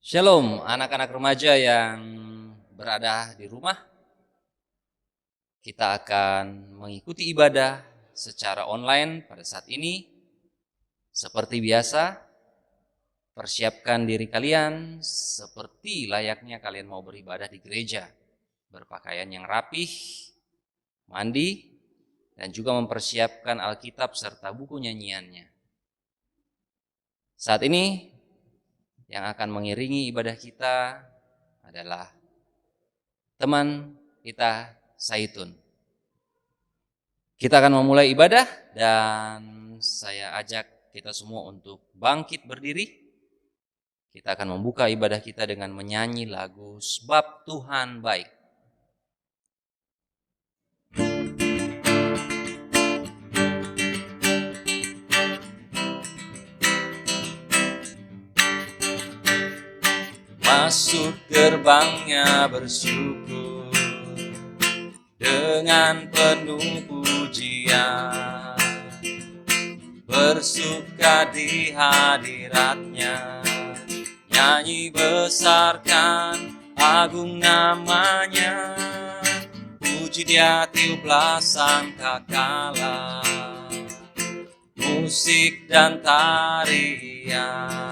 Shalom anak-anak remaja yang berada di rumah. Kita akan mengikuti ibadah secara online pada saat ini. Seperti biasa, persiapkan diri kalian seperti layaknya kalian mau beribadah di gereja. Berpakaian yang rapih, mandi, dan juga mempersiapkan Alkitab serta buku nyanyiannya. Saat ini yang akan mengiringi ibadah kita adalah teman kita Saitun. Kita akan memulai ibadah dan saya ajak kita semua untuk bangkit berdiri. Kita akan membuka ibadah kita dengan menyanyi lagu Sebab Tuhan Baik. Masuk gerbangnya bersyukur dengan penuh pujian, bersuka di hadiratnya, nyanyi besarkan agung namanya, puji dia tiuplah sangkakala, musik dan tarian.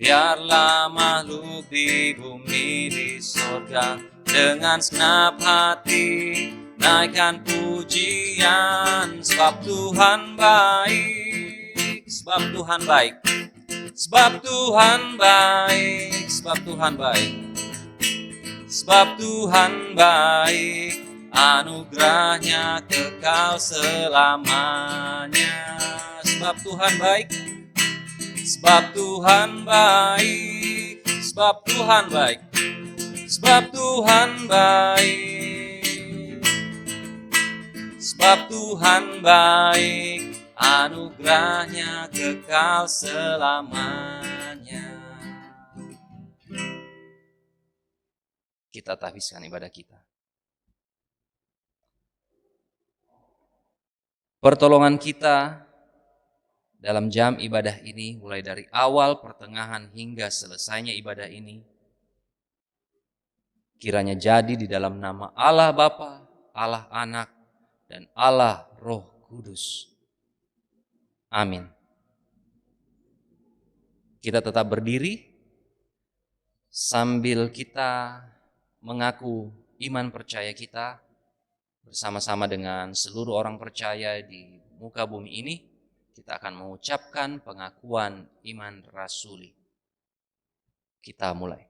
Biarlah makhluk di bumi di sorga dengan segenap hati naikkan pujian. Sebab Tuhan baik, sebab Tuhan baik, sebab Tuhan baik, sebab Tuhan baik, sebab Tuhan baik, anugerahnya kekal selamanya. Sebab Tuhan baik, sebab Tuhan baik, sebab Tuhan baik, sebab Tuhan baik, sebab Tuhan baik, anugerahnya kekal selamanya. Kita tahbiskan ibadah kita. Pertolongan kita dalam jam ibadah ini, mulai dari awal, pertengahan, hingga selesainya ibadah ini, kiranya jadi di dalam nama Allah Bapa, Allah Anak, dan Allah Roh Kudus. Amin. Kita tetap berdiri sambil kita mengaku iman percaya kita bersama-sama dengan seluruh orang percaya di muka bumi ini. Kita akan mengucapkan pengakuan iman rasuli. Kita mulai.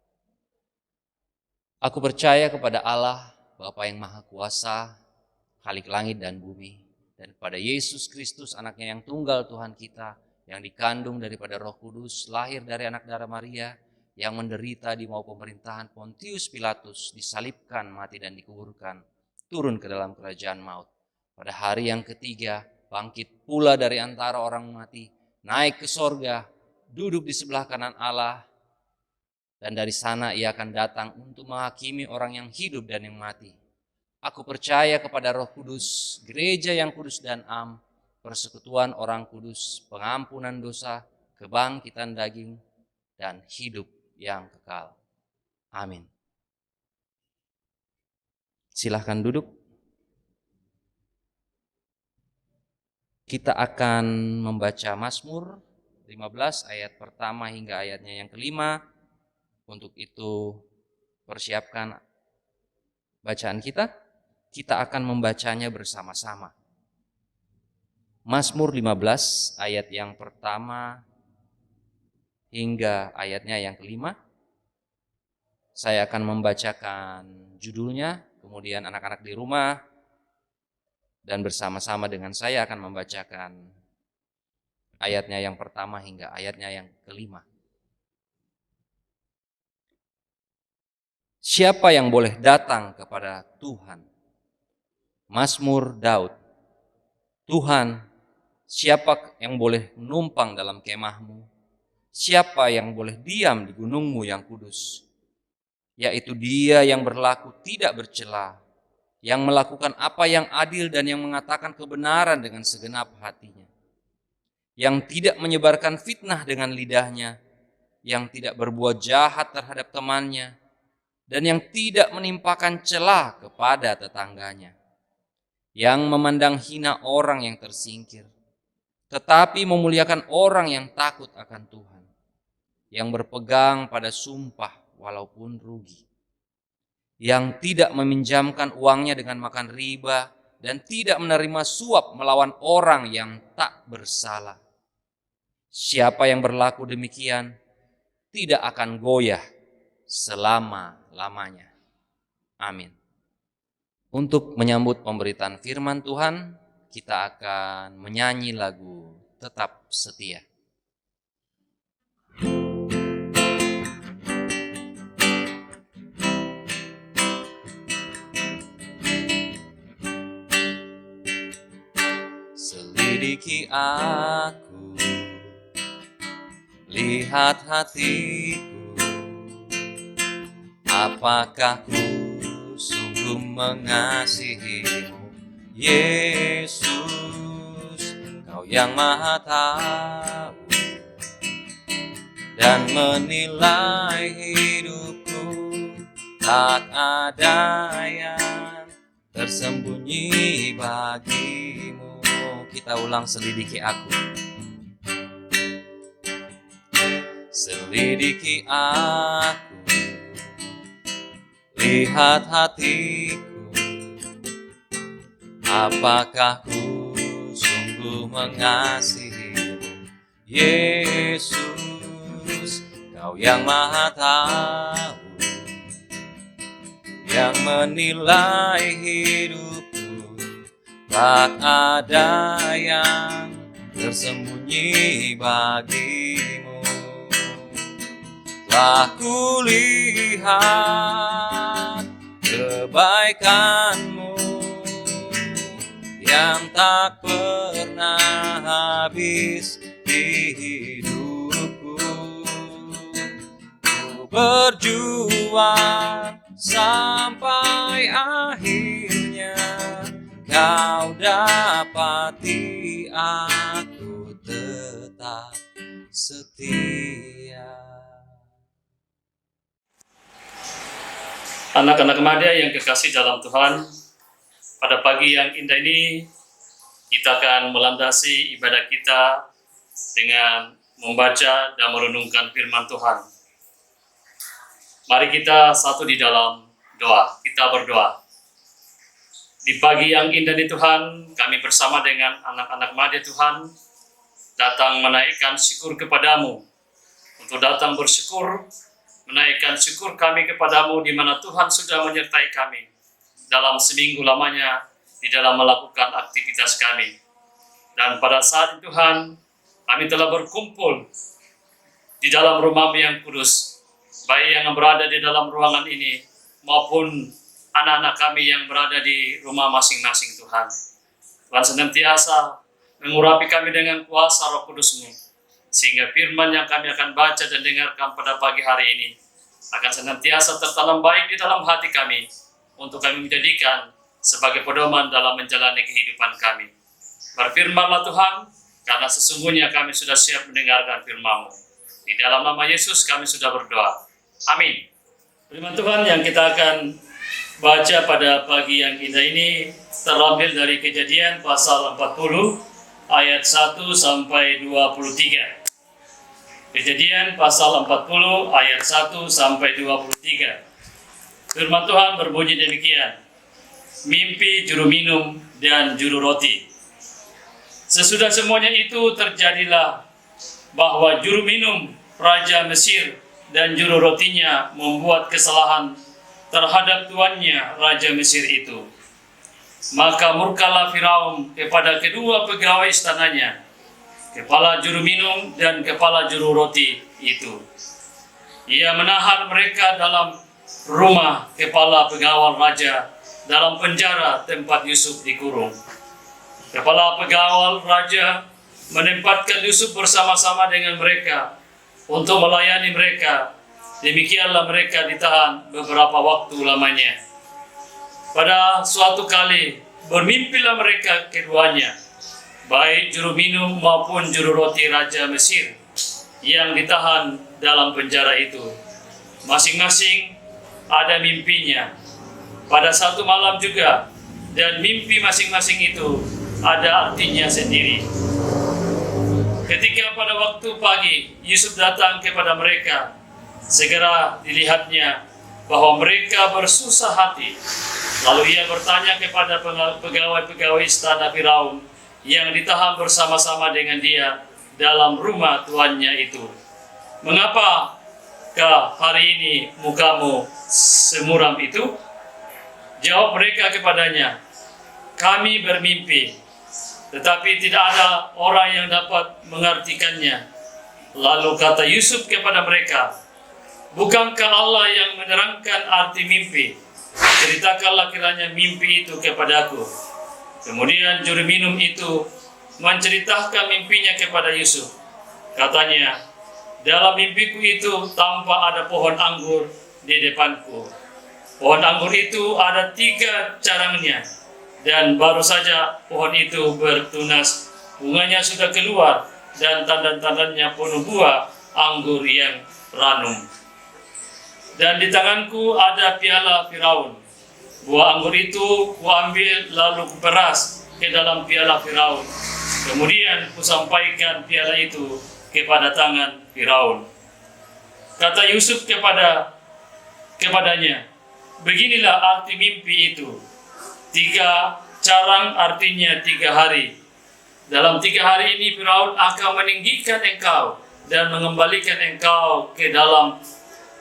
Aku percaya kepada Allah, Bapa yang Maha Kuasa, Khalik langit dan bumi, dan kepada Yesus Kristus, anaknya yang tunggal Tuhan kita, yang dikandung daripada Roh Kudus, lahir dari anak darah Maria, yang menderita di bawah pemerintahan Pontius Pilatus, disalibkan, mati dan dikuburkan, turun ke dalam kerajaan maut. Pada hari yang ketiga, bangkit pula dari antara orang mati, naik ke sorga, duduk di sebelah kanan Allah, dan dari sana ia akan datang untuk menghakimi orang yang hidup dan yang mati. Aku percaya kepada Roh Kudus, gereja yang kudus dan am, persekutuan orang kudus, pengampunan dosa, kebangkitan daging, dan hidup yang kekal. Amin. Silahkan duduk. Kita akan membaca Mazmur 15 ayat pertama hingga ayatnya yang kelima. Untuk itu persiapkan bacaan kita. Kita akan membacanya bersama-sama. Mazmur 15 ayat yang pertama hingga ayatnya yang kelima. Saya akan membacakan judulnya, kemudian anak-anak di rumah dan bersama-sama dengan saya akan membacakan ayatnya yang pertama hingga ayatnya yang kelima. Siapa yang boleh datang kepada Tuhan? Mazmur Daud. Tuhan, siapa yang boleh menumpang dalam kemahmu? Siapa yang boleh diam di gunungmu yang kudus? Yaitu dia yang berlaku tidak bercela, yang melakukan apa yang adil dan yang mengatakan kebenaran dengan segenap hatinya, yang tidak menyebarkan fitnah dengan lidahnya, yang tidak berbuat jahat terhadap temannya, dan yang tidak menimpakan celah kepada tetangganya, yang memandang hina orang yang tersingkir, tetapi memuliakan orang yang takut akan Tuhan, yang berpegang pada sumpah walaupun rugi, yang tidak meminjamkan uangnya dengan makan riba, dan tidak menerima suap melawan orang yang tak bersalah. Siapa yang berlaku demikian tidak akan goyah selama-lamanya. Amin. Untuk menyambut pemberitaan firman Tuhan, kita akan menyanyi lagu Tetap Setia. Selidiki aku, lihat hatiku, apakah ku sungguh mengasihimu, Yesus, Kau yang Maha Tahu dan menilai hidupku. Tak ada yang tersembunyi bagimu. Kita ulang, selidiki aku. Selidiki aku, lihat hatiku, apakah ku sungguh mengasihimu, Yesus, Kau yang Maha Tahu, yang menilai hidupku. Tak ada yang tersembunyi bagimu. Telah kulihat kebaikan-Mu yang tak pernah habis di hidupku. Ku berjuang sampai akhirnya Kau dapati aku tetap setia. Anak-anak remaja yang kekasih dalam Tuhan, pada pagi yang indah ini kita akan melandasi ibadah kita dengan membaca dan merenungkan firman Tuhan. Mari kita satu di dalam doa, kita berdoa. Di pagi yang indah ini Tuhan, kami bersama dengan anak-anak remaja Tuhan datang menaikkan syukur kepadamu, untuk datang bersyukur, menaikkan syukur kami kepadamu di mana Tuhan sudah menyertai kami dalam seminggu lamanya di dalam melakukan aktivitas kami. Dan pada saat itu Tuhan, kami telah berkumpul di dalam rumah-Mu yang kudus, baik yang berada di dalam ruangan ini maupun anak-anak kami yang berada di rumah masing-masing Tuhan. Tuhan senantiasa mengurapi kami dengan kuasa Roh Kudus-Mu, sehingga firman yang kami akan baca dan dengarkan pada pagi hari ini akan senantiasa tertanam baik di dalam hati kami, untuk kami menjadikan sebagai pedoman dalam menjalani kehidupan kami. Berfirmanlah Tuhan, karena sesungguhnya kami sudah siap mendengarkan firman-Mu. Di dalam nama Yesus kami sudah berdoa. Amin. Firman Tuhan yang kita akan baca pada pagi yang indah ini terambil dari Kejadian pasal 40 ayat 1 sampai 23. Kejadian pasal 40 ayat 1 sampai 23. Firman Tuhan berbunyi demikian. Mimpi juru minum dan juru roti. Sesudah semuanya itu terjadilah bahwa juru minum Raja Mesir dan juru rotinya membuat kesalahan terhadap tuannya Raja Mesir itu. Maka murkalah Firaun kepada kedua pegawai istananya, kepala juru minum dan kepala juru roti itu. Ia menahan mereka dalam rumah kepala pegawai raja, dalam penjara tempat Yusuf dikurung. Kepala pegawai raja menempatkan Yusuf bersama-sama dengan mereka untuk melayani mereka. Demikianlah mereka ditahan beberapa waktu lamanya. Pada suatu kali bermimpilah mereka keduanya, baik juru minum maupun juru roti Raja Mesir, yang ditahan dalam penjara itu. Masing-masing ada mimpinya pada satu malam juga, dan mimpi masing-masing itu ada artinya sendiri. Ketika pada waktu pagi Yusuf datang kepada mereka, segera dilihatnya bahwa mereka bersusah hati. Lalu ia bertanya kepada pegawai-pegawai istana Firaun yang ditahan bersama-sama dengan dia dalam rumah tuannya itu, "Mengapakah hari ini mukamu semuram itu?" Jawab mereka kepadanya, "Kami bermimpi, tetapi tidak ada orang yang dapat mengartikannya." Lalu kata Yusuf kepada mereka, "Bukankah Allah yang menerangkan arti mimpi? Ceritakanlah kiranya mimpi itu kepadaku." Kemudian juru minum itu menceritakan mimpinya kepada Yusuf. Katanya, "Dalam mimpiku itu tampak ada pohon anggur di depanku. Pohon anggur itu ada 3 carangnya, dan baru saja pohon itu bertunas, bunganya sudah keluar, dan tanda-tandanya penuh buah anggur yang ranum. Dan di tanganku ada piala Firaun. Buah anggur itu kuambil lalu kuperas ke dalam piala Firaun. Kemudian kusampaikan piala itu kepada tangan Firaun." Kata Yusuf kepadanya, "Beginilah arti mimpi itu. 3 carang artinya 3 hari. Dalam 3 hari ini Firaun akan meninggikan engkau dan mengembalikan engkau ke dalam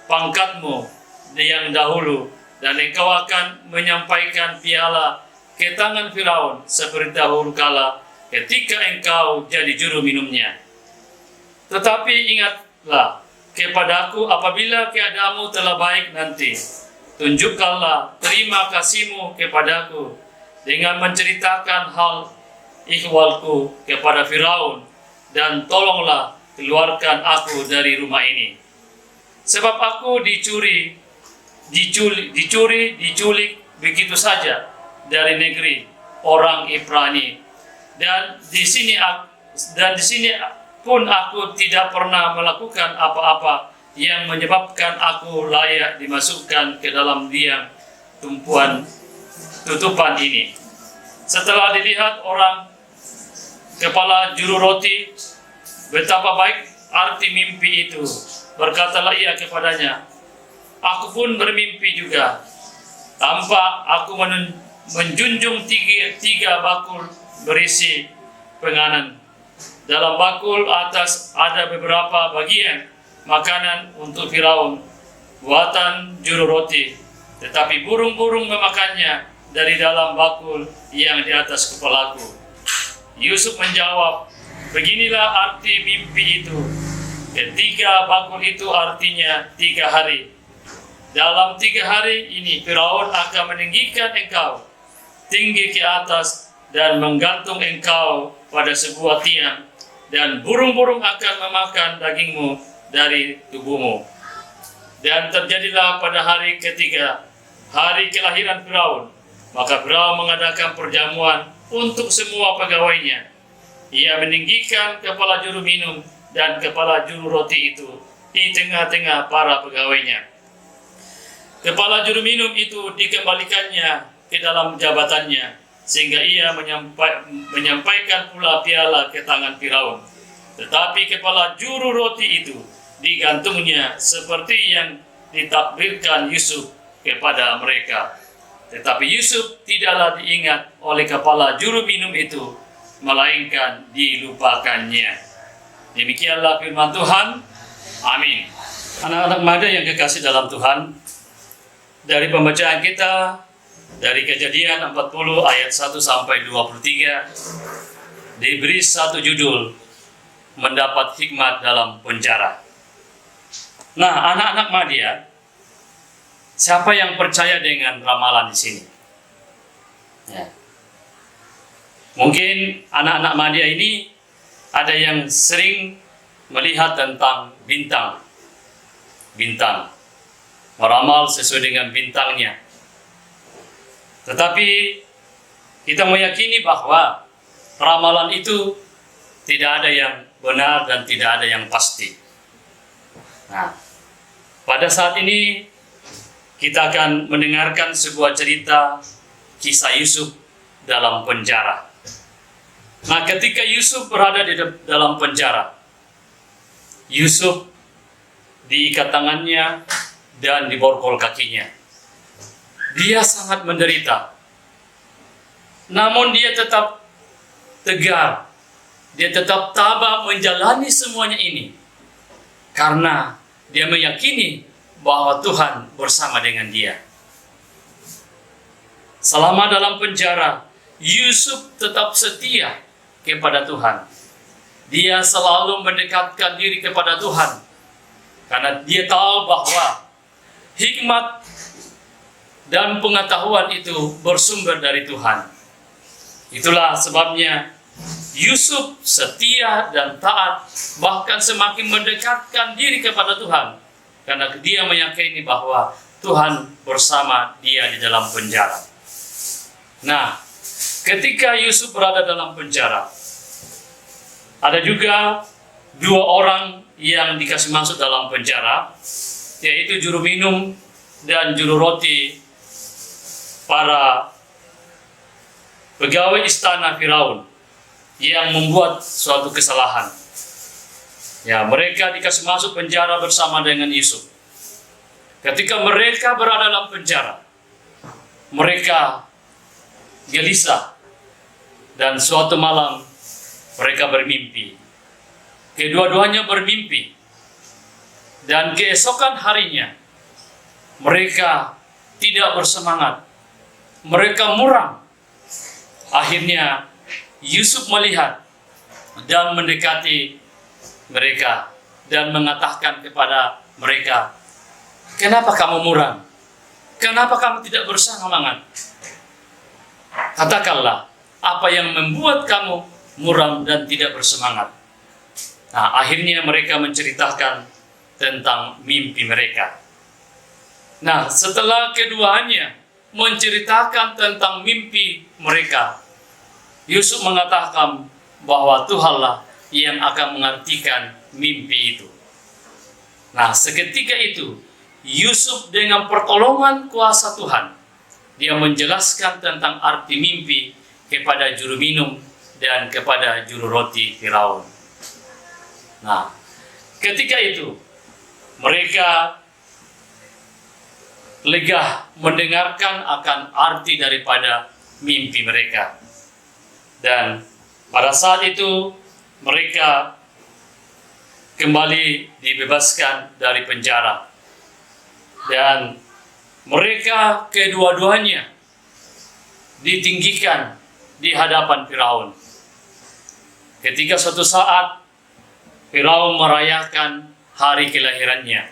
pangkatmu yang dahulu, dan engkau akan menyampaikan piala ke tangan Firaun seperti dahulu kala ketika engkau jadi juru minumnya. Tetapi ingatlah kepadaku apabila keadaanmu telah baik nanti. Tunjukkanlah terima kasihmu kepadaku dengan menceritakan hal ihwalku kepada Firaun, dan tolonglah keluarkan aku dari rumah ini. Sebab aku diculik begitu saja dari negeri orang Ibrani, dan di sini pun aku tidak pernah melakukan apa-apa yang menyebabkan aku layak dimasukkan ke dalam liang tumpuan tutupan ini." Setelah dilihat orang kepala juru roti betapa baik arti mimpi itu, berkatalah ia kepadanya, "Aku pun bermimpi juga. Tampak aku menjunjung 3 bakul berisi penganan. Dalam bakul atas ada beberapa bagian makanan untuk Firaun, buatan juru roti, tetapi burung-burung memakannya dari dalam bakul yang di atas kepalaku." Yusuf menjawab, "Beginilah arti mimpi itu. 3 bakul itu artinya 3 hari. Dalam 3 hari ini Firaun akan meninggikan engkau tinggi ke atas dan menggantung engkau pada sebuah tiang, dan burung-burung akan memakan dagingmu dari tubuhmu." Dan terjadilah pada hari ketiga, hari kelahiran Firaun, maka Firaun mengadakan perjamuan untuk semua pegawainya. Ia meninggikan kepala juru minum dan kepala juru roti itu di tengah-tengah para pegawainya. Kepala juru minum itu dikembalikannya ke dalam jabatannya, sehingga ia menyampaikan pula piala ke tangan Firaun. Tetapi kepala juru roti itu digantungnya seperti yang ditakdirkan Yusuf kepada mereka. Tetapi Yusuf tidaklah diingat oleh kepala juru minum itu, melainkan dilupakannya. Demikianlah firman Tuhan. Amin. Anak-anak muda yang kekasih dalam Tuhan, dari pembacaan kita dari Kejadian 40 ayat 1 sampai 23 diberi satu judul, mendapat hikmat dalam penjara. Nah, anak-anak Madya, siapa yang percaya dengan ramalan di sini? Ya. Mungkin anak-anak Madya ini ada yang sering melihat tentang bintang, meramal sesuai dengan bintangnya. Tetapi kita meyakini bahwa ramalan itu tidak ada yang benar dan tidak ada yang pasti. Nah, pada saat ini kita akan mendengarkan sebuah cerita kisah Yusuf dalam penjara. Nah, ketika Yusuf berada di dalam penjara, Yusuf diikat tangannya dan diborgol kakinya. Dia sangat menderita. Namun dia tetap tegar. Dia tetap tabah menjalani semuanya ini. Karena dia meyakini bahwa Tuhan bersama dengan dia. Selama dalam penjara, Yusuf tetap setia kepada Tuhan. Dia selalu mendekatkan diri kepada Tuhan. Karena dia tahu bahwa hikmat dan pengetahuan itu bersumber dari Tuhan. Itulah sebabnya Yusuf setia dan taat, bahkan semakin mendekatkan diri kepada Tuhan. Karena dia meyakini bahwa Tuhan bersama dia di dalam penjara. Nah, ketika Yusuf berada dalam penjara, ada juga dua orang yang dikasih masuk dalam penjara, yaitu juru minum dan juru roti para pegawai istana Firaun yang membuat suatu kesalahan. Ya, mereka dikasih masuk penjara bersama dengan Yusuf. Ketika mereka berada dalam penjara, mereka gelisah dan suatu malam mereka bermimpi. Kedua-duanya bermimpi. Dan keesokan harinya mereka tidak bersemangat. Mereka muram. Akhirnya Yusuf melihat dan mendekati mereka dan mengatakan kepada mereka, "Kenapa kamu muram? Kenapa kamu tidak bersemangat? Katakanlah apa yang membuat kamu muram dan tidak bersemangat." Nah, akhirnya mereka menceritakan tentang mimpi mereka. Nah, setelah keduanya menceritakan tentang mimpi mereka, Yusuf mengatakan bahwa Tuhanlah yang akan mengartikan mimpi itu. Nah, seketika itu Yusuf dengan pertolongan kuasa Tuhan, dia menjelaskan tentang arti mimpi kepada juru minum dan kepada juru roti Firaun. Nah, ketika itu mereka lega mendengarkan akan arti daripada mimpi mereka. Dan pada saat itu mereka kembali dibebaskan dari penjara. Dan mereka kedua-duanya ditinggikan di hadapan Firaun. Ketika suatu saat Firaun merayakan hari kelahirannya,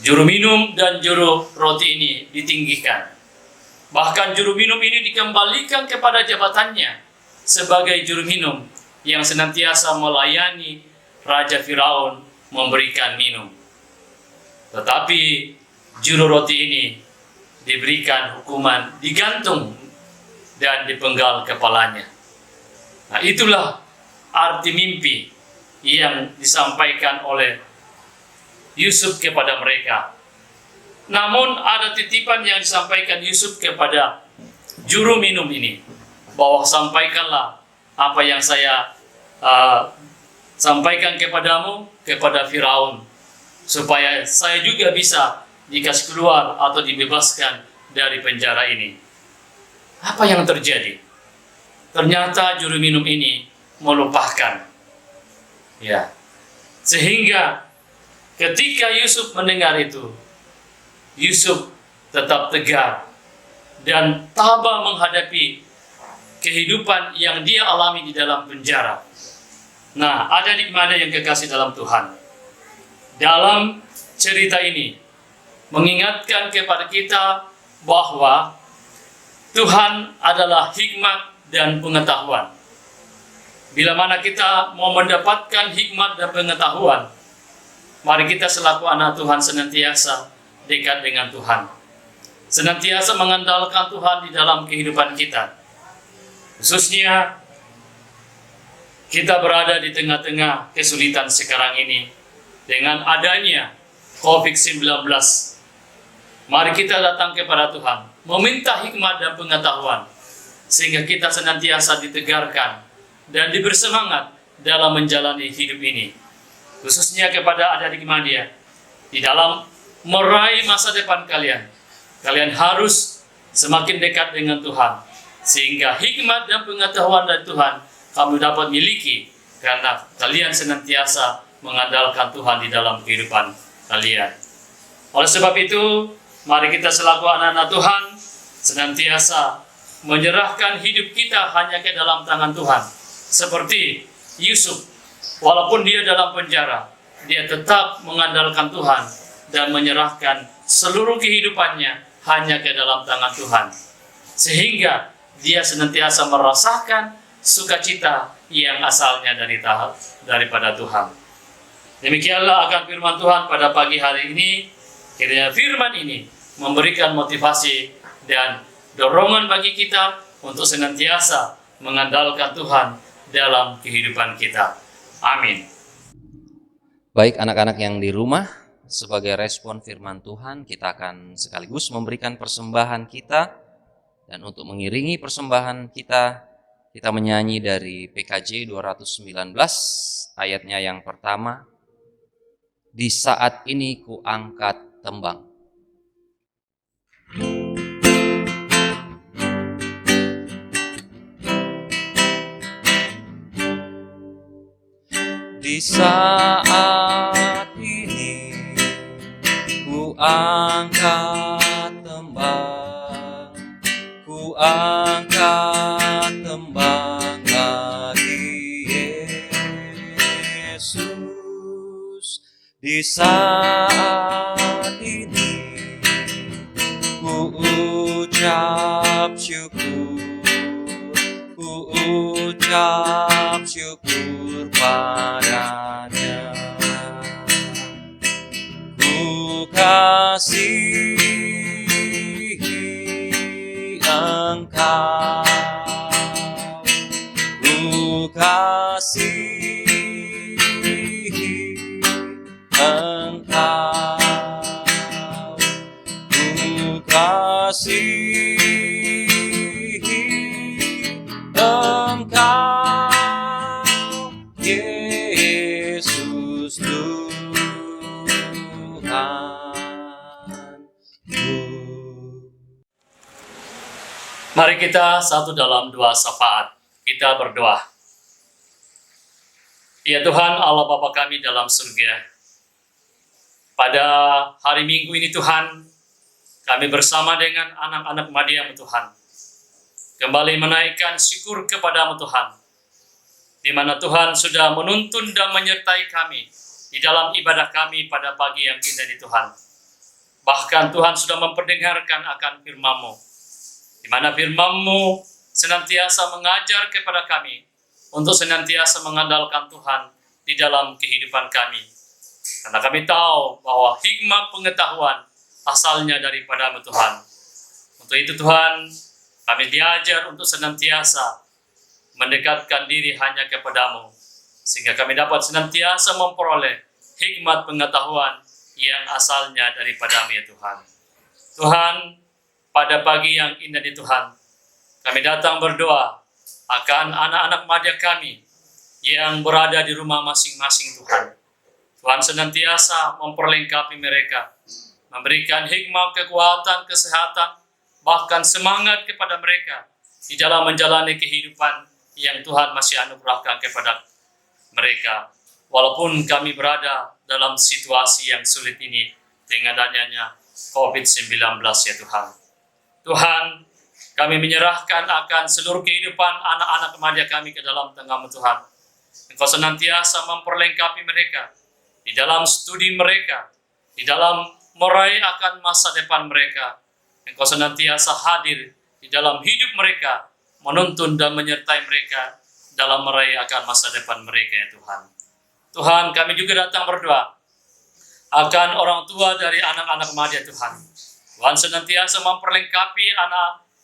juru minum dan juru roti ini ditinggikan. Bahkan juru minum ini dikembalikan kepada jabatannya sebagai juru minum yang senantiasa melayani Raja Firaun memberikan minum. Tetapi juru roti ini diberikan hukuman digantung dan dipenggal kepalanya. Nah, itulah arti mimpi yang disampaikan oleh Yusuf kepada mereka. Namun ada titipan yang disampaikan Yusuf kepada juru minum ini, bahwa sampaikanlah apa yang saya sampaikan kepadamu, kepada Firaun, supaya saya juga bisa dikasih keluar atau dibebaskan dari penjara ini. Apa yang terjadi? Ternyata juru minum ini melupakan. Ya, sehingga ketika Yusuf mendengar itu, Yusuf tetap tegar dan tabah menghadapi kehidupan yang dia alami di dalam penjara. Nah, ada di mana yang kekasih dalam Tuhan? Dalam cerita ini mengingatkan kepada kita bahwa Tuhan adalah hikmat dan pengetahuan. Bila mana kita mau mendapatkan hikmat dan pengetahuan, mari kita selaku anak Tuhan senantiasa dekat dengan Tuhan. Senantiasa mengandalkan Tuhan di dalam kehidupan kita. Khususnya kita berada di tengah-tengah kesulitan sekarang ini. dengan adanya COVID-19. Mari kita datang kepada Tuhan, meminta hikmat dan pengetahuan, sehingga kita senantiasa ditegarkan dan diberi semangat dalam menjalani hidup ini. Khususnya kepada adik-adik Madya, di dalam meraih masa depan kalian, kalian harus semakin dekat dengan Tuhan, sehingga hikmat dan pengetahuan dari Tuhan kamu dapat miliki, karena kalian senantiasa mengandalkan Tuhan di dalam kehidupan kalian. Oleh sebab itu, mari kita selaku anak-anak Tuhan senantiasa menyerahkan hidup kita hanya ke dalam tangan Tuhan. Seperti Yusuf, walaupun dia dalam penjara, dia tetap mengandalkan Tuhan dan menyerahkan seluruh kehidupannya hanya ke dalam tangan Tuhan. Sehingga dia senantiasa merasakan sukacita yang asalnya daripada Tuhan. Demikianlah akan firman Tuhan pada pagi hari ini. Kiranya firman ini memberikan motivasi dan dorongan bagi kita untuk senantiasa mengandalkan Tuhan dalam kehidupan kita. Amin. Baik anak-anak yang di rumah, sebagai respon firman Tuhan, kita akan sekaligus memberikan persembahan kita. Dan untuk mengiringi persembahan kita menyanyi dari PKJ 219, ayatnya yang pertama. Di saat ini ku angkat tembang. Di saat ini ku angkat tembang, ku angkat tembang bagi Yesus. Di saat ini ku ucap syukur, ku ucap syukur padanya. Ku kasihi Engkau, ku kasihi Engkau, ku kasihi Engkau, Yesus Tuhanku. Mari kita satu dalam doa syafaat. Kita berdoa. Ya Tuhan, Allah Bapa kami dalam surga, pada hari Minggu ini Tuhan, kami bersama dengan anak-anak Madya Tuhan, kembali menaikkan syukur kepadamu Tuhan, di mana Tuhan sudah menuntun dan menyertai kami di dalam ibadah kami pada pagi yang indah ini Tuhan. Bahkan Tuhan sudah memperdengarkan akan firman-Mu, di mana firman-Mu senantiasa mengajar kepada kami untuk senantiasa mengandalkan Tuhan di dalam kehidupan kami. Karena kami tahu bahwa hikmat pengetahuan asalnya daripada-Mu Tuhan. Untuk itu Tuhan, kami diajar untuk senantiasa mendekatkan diri hanya kepada-Mu, sehingga kami dapat senantiasa memperoleh hikmat pengetahuan yang asalnya daripada-Mu ya Tuhan. Tuhan, pada pagi yang indah ini Tuhan, kami datang berdoa akan anak-anak Madya kami yang berada di rumah masing-masing Tuhan. Tuhan senantiasa memperlengkapi mereka, memberikan hikmat, kekuatan, kesehatan, bahkan semangat kepada mereka di dalam menjalani kehidupan yang Tuhan masih anugerahkan kepada mereka. Walaupun kami berada dalam situasi yang sulit ini dengan adanya COVID-19 ya Tuhan. Tuhan, kami menyerahkan akan seluruh kehidupan anak-anak Madya kami ke dalam tengah-Mu Tuhan. Engkau senantiasa memperlengkapi mereka di dalam studi mereka, di dalam meraih akan masa depan mereka. Engkau senantiasa hadir di dalam hidup mereka, menuntun dan menyertai mereka dalam meraih akan masa depan mereka ya Tuhan. Tuhan, kami juga datang berdoa akan orang tua dari anak-anak Madya Tuhan. Tuhan senantiasa memperlengkapi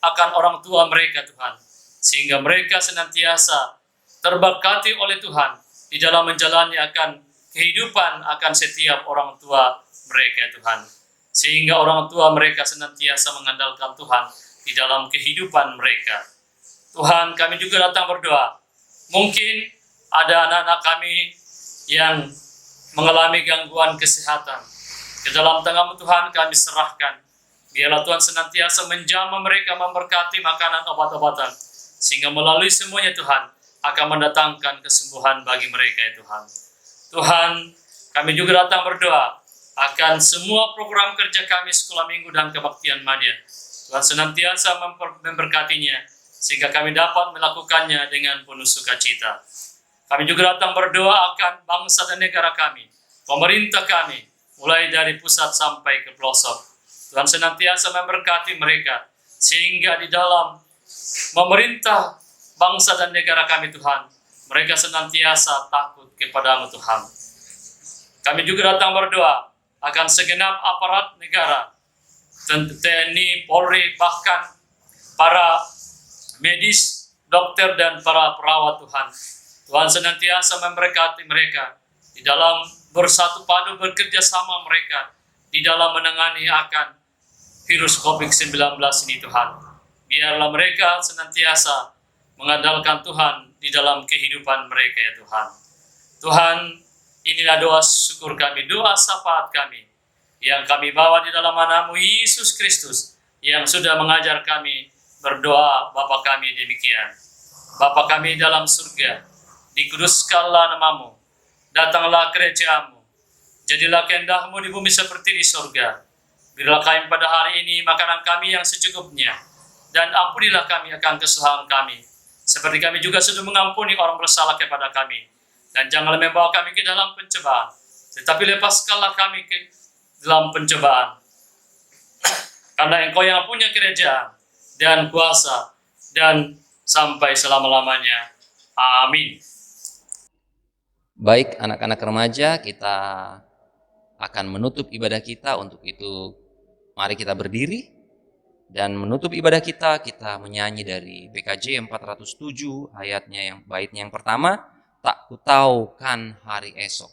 akan orang tua mereka Tuhan, sehingga mereka senantiasa terberkati oleh Tuhan di dalam menjalani akan kehidupan akan setiap orang tua mereka Tuhan. Sehingga orang tua mereka senantiasa mengandalkan Tuhan di dalam kehidupan mereka. Tuhan, kami juga datang berdoa. Mungkin ada anak-anak kami yang mengalami gangguan kesehatan. Ke dalam tangan Tuhan kami serahkan. Biarlah Tuhan senantiasa menjamah mereka, memberkati makanan obat-obatan. Sehingga melalui semuanya Tuhan akan mendatangkan kesembuhan bagi mereka ya Tuhan. Tuhan, kami juga datang berdoa akan semua program kerja kami sekolah minggu dan kebaktian madya. Tuhan senantiasa memberkatinya sehingga kami dapat melakukannya dengan penuh sukacita. Kami juga datang berdoa akan bangsa dan negara kami, pemerintah kami, mulai dari pusat sampai ke pelosok. Tuhan senantiasa memberkati mereka sehingga di dalam memerintah bangsa dan negara kami Tuhan, mereka senantiasa takut kepadamu Tuhan. Kami juga datang berdoa akan segenap aparat negara, TNI, Polri, bahkan para medis, dokter, dan para perawat Tuhan. Tuhan senantiasa memberkati mereka di dalam bersatu padu bekerja sama mereka di dalam menangani akan virus COVID-19 ini Tuhan. Biarlah mereka senantiasa mengandalkan Tuhan di dalam kehidupan mereka ya Tuhan. Tuhan, inilah doa syukur kami, doa syafaat kami yang kami bawa di dalam nama Yesus Kristus yang sudah mengajar kami berdoa. Bapa kami demikian. Bapa kami dalam surga, dikuduskanlah namamu, datanglah kerajaan-Mu, jadilah kehendak-Mu di bumi seperti di surga. Berilah kami pada hari ini makanan kami yang secukupnya, dan ampunilah kami akan kesalahan kami, seperti kami juga sudah mengampuni orang bersalah kepada kami. Dan janganlah membawa kami ke dalam pencobaan, tetapi lepaskanlah kami ke dalam pencobaan. Karena Engkau yang punya kerajaan dan kuasa dan sampai selama-lamanya. Amin. Baik anak-anak remaja, kita akan menutup ibadah kita. Untuk itu mari kita berdiri dan menutup ibadah kita menyanyi dari PKJ 407 baitnya yang pertama, tak kutahu kan hari esok.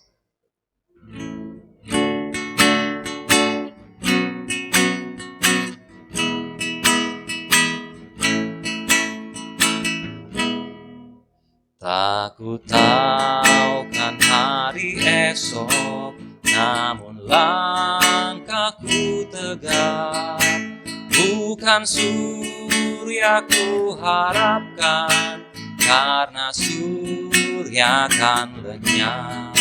Tak kutahu kan hari esok, namun langkahku tegak. Bukan surya ku harapkan, karena surya kan lenyap.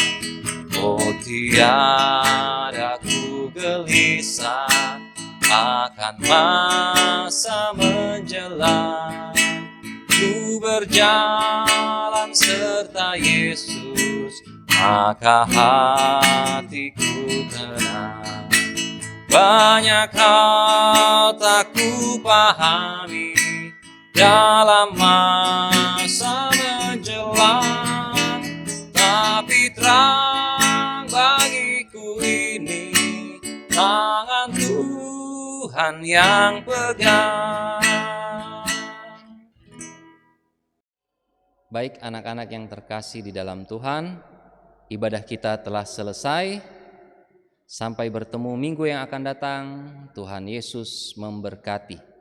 Oh tiada ku gelisah akan masa menjelang. Ku berjalan serta Yesus, maka hatiku tenang. Banyak hal tak ku pahami dalam masa menjelang, tapi terang bagiku ini tangan Tuhan yang pegang. Baik anak-anak yang terkasih di dalam Tuhan, ibadah kita telah selesai. Sampai bertemu minggu yang akan datang. Tuhan Yesus memberkati.